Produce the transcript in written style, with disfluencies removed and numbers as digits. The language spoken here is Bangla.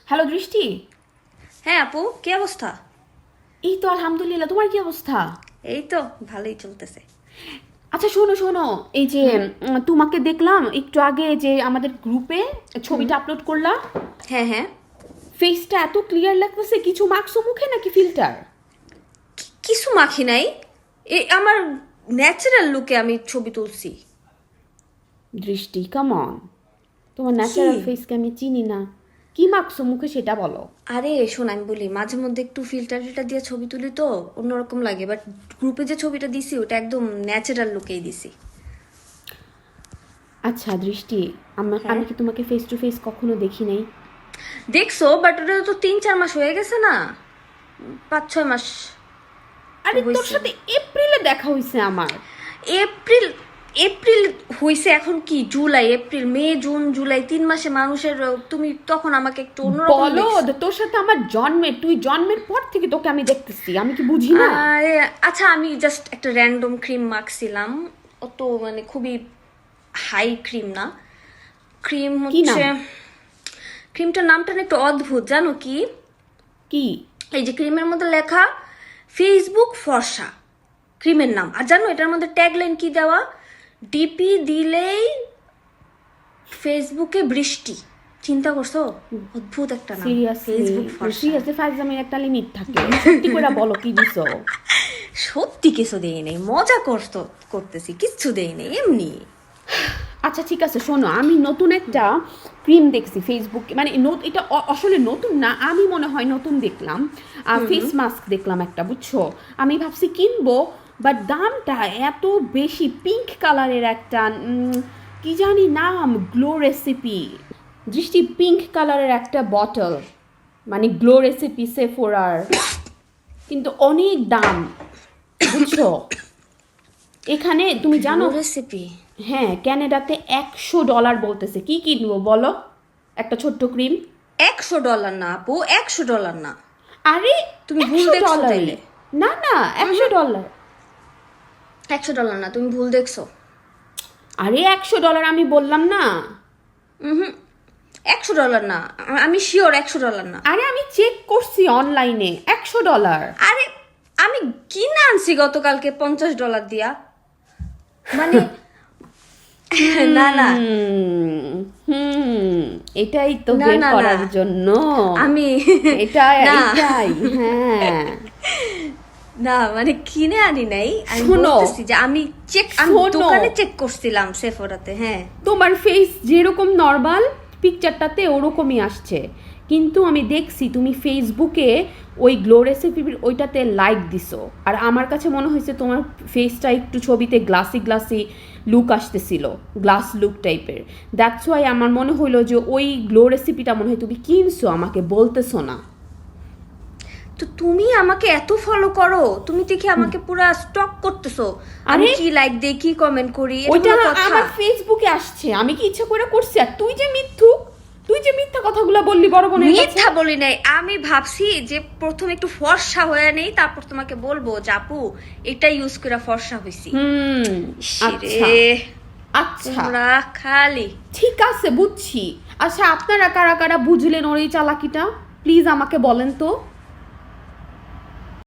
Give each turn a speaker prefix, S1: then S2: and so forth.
S1: হ্যালো দৃষ্টি।
S2: হ্যাঁ আপু, কি অবস্থা?
S1: এই তো আলহামদুলিল্লাহ, তোমার কি অবস্থা?
S2: এই তো ভালোই চলতেছে।
S1: আচ্ছা শোনো শোনো, এই যে তোমাকে দেখলাম একটু আগে যে আমাদের গ্রুপে ছবিটা আপলোড করলা।
S2: হ্যাঁ হ্যাঁ,
S1: ফেসটা এত ক্লিয়ার লাগতেছে, কিছু মাখছো মুখে নাকি ফিল্টার?
S2: কিছু মাখি নাই। আমার ন্যাচারাল লুকে আমি ছবি তুলছি।
S1: দৃষ্টি কাম অন, তোমার ন্যাচারাল ফেসকে আমি চিনি না, কি মাখছো মুখে সেটা বলো।
S2: আরে শোন, আমি বলি মাঝে মধ্যে একটু ফিল্টার টিল্টার দিয়ে ছবি তুলি তো অন্যরকম লাগে, বাট গ্রুপে যে ছবিটা দিছি ওটা একদম ন্যাচারাল লুকেই দিছি।
S1: আচ্ছা দৃষ্টি, আমি
S2: হ্যাঁ?
S1: আমি কি তোমাকে ফেস টু ফেস কখনো দেখি নাই?
S2: দেখছো, বাট ওটা তো 3-4 মাস হয়ে গেছে না, 5-6 মাস
S1: আরে তোর
S2: হয়েছে।
S1: সাথে এপ্রিলে দেখা হয়েছে আমার।
S2: এপ্রিল এপ্রিল হইছে, এখন কি জুলাই, এপ্রিল, মে, জুন, জুলাই, 3 মাসে মানুষের তুমি তখন আমাকে একটু অন্যরকম
S1: বলো,
S2: দেখছো।
S1: তোর সাথে আমার তুই জন্মের পর থেকে তোকে আমি দেখতেছি, আমি কি বুঝি না?
S2: আরে আচ্ছা, আমি জাস্ট একটা র্যান্ডম ক্রিম মাখছিলাম, অত মানে খুবই হাই ক্রিম না। ক্রিম
S1: কি নাম?
S2: হচ্ছে, ক্রিমটার নামটা না একটু অদ্ভুত, জানো কি?
S1: কি?
S2: এই যে ক্রিমের মধ্যে লেখা ফেসবুক ফর্সা, ক্রিমের নাম। আর জানো এটার মধ্যে ট্যাগলাইন কি দেওয়া? ডিপি দিলেই ফেসবুকে বৃষ্টি। চিন্তা করছো? অদ্ভুত একটা নাম, ফেসবুক ফর্সা।
S1: সিরিয়াসলি ফাইজামের একটা লিমিট থাকে, সত্যি করে বলো কি দিছো?
S2: সত্যি কিছু দেই নেই, মজা করতেছি, কিচ্ছু দেই নেই, এমনি।
S1: আচ্ছা ঠিক আছে, শোনো, আমি নতুন একটা ক্রিম দেখছি ফেসবুকে, মানে এটা আসলে নতুন না, আমি মনে হয় নতুন দেখলাম। ফেস মাস্ক দেখলাম একটা, বুঝছো? আমি ভাবছি কিনবো, বাট দামটা এত বেশি। পিঙ্ক কালারের একটা কি জানি নাম, গ্লো রেসিপি। দৃষ্টি, পিঙ্ক কালারের একটা বটল, মানে গ্লো রেসিপি সেফোরার, কিন্তু অনেক দাম, বুঝছো? এখানে তুমি জানো,
S2: রেসিপি
S1: হ্যাঁ, ক্যানাডাতে $100 বলতেছে। কি কিনবো বলো একটা ছোট্ট ক্রিম?
S2: $100 না আপু, $100 না।
S1: আরে
S2: তুমি ভুল দেখছো
S1: $100
S2: তাইলে।
S1: না না, $100।
S2: $100 না, তুমি ভুল দেখছো।
S1: আরে $100 আমি বললাম না।
S2: $100 না, আমি শিওর $100 না।
S1: আরে আমি চেক করছি অনলাইনে, $100।
S2: আরে আমি কিনে আনছি গতকালকে $50 দিয়া, মানে না না
S1: এটাই তো
S2: না
S1: বের
S2: না
S1: করার
S2: না,
S1: জন্য
S2: আমি
S1: এটাই
S2: না
S1: এটাই হ্যাঁ।
S2: না মানে কিনে আনি নাই, আমি
S1: শোনো,
S2: বলতেছি যে আমি
S1: শোনো।
S2: দোকানে চেক করছিলাম সেফোরাতে। হ্যাঁ,
S1: তোমার ফেস যেরকম নর্মাল পিকচারটাতে ওরকমই আসছে, কিন্তু আমি দেখছি তুমি ফেসবুকে ওই গ্লো রেসিপির ওইটাতে লাইক দিছো, আর আমার কাছে মনে হয়েছে তোমার ফেসটা একটু ছবিতে গ্লাসি গ্লাসি লুক আসতেছিল, গ্লাস লুক টাইপের। দ্যাটস ওয়াই আমার মনে হইলো যে ওই গ্লো রেসিপিটা মনে হয় তুমি কিনছো, আমাকে বলতেছো না।
S2: তো তুমি আমাকে এত ফলো করো, তুমি দেখি আমাকে পুরা স্টক করতেছো। আমি
S1: আরে
S2: কি লাইক দেই, কি কমেন্ট করি, এটা
S1: ওইটা
S2: কোনো কথা?
S1: আমার ফেসবুকে আসছে, আমি কি ইচ্ছা করে করছি? আর তুই যে মিথ্যুক, তুই যে মিথ্যা কথাগুলো বললি বড় বোনের কাছে।
S2: মিথ্যা বলি নাই, আমি ভাবছি যে প্রথমে একটু ফর্সা হয়ে নেই, তারপর তোমাকে বলবো যে আপু এটা ইউজ করে ফর্সা হইছি।
S1: আচ্ছা
S2: রে
S1: আচ্ছা,
S2: তোমরা খালি।
S1: ঠিক আছে বুঝছি। আচ্ছা আপনারা কারা কারা বুঝলেন ওর এই চালাকিটা, প্লিজ আমাকে বলেন তো।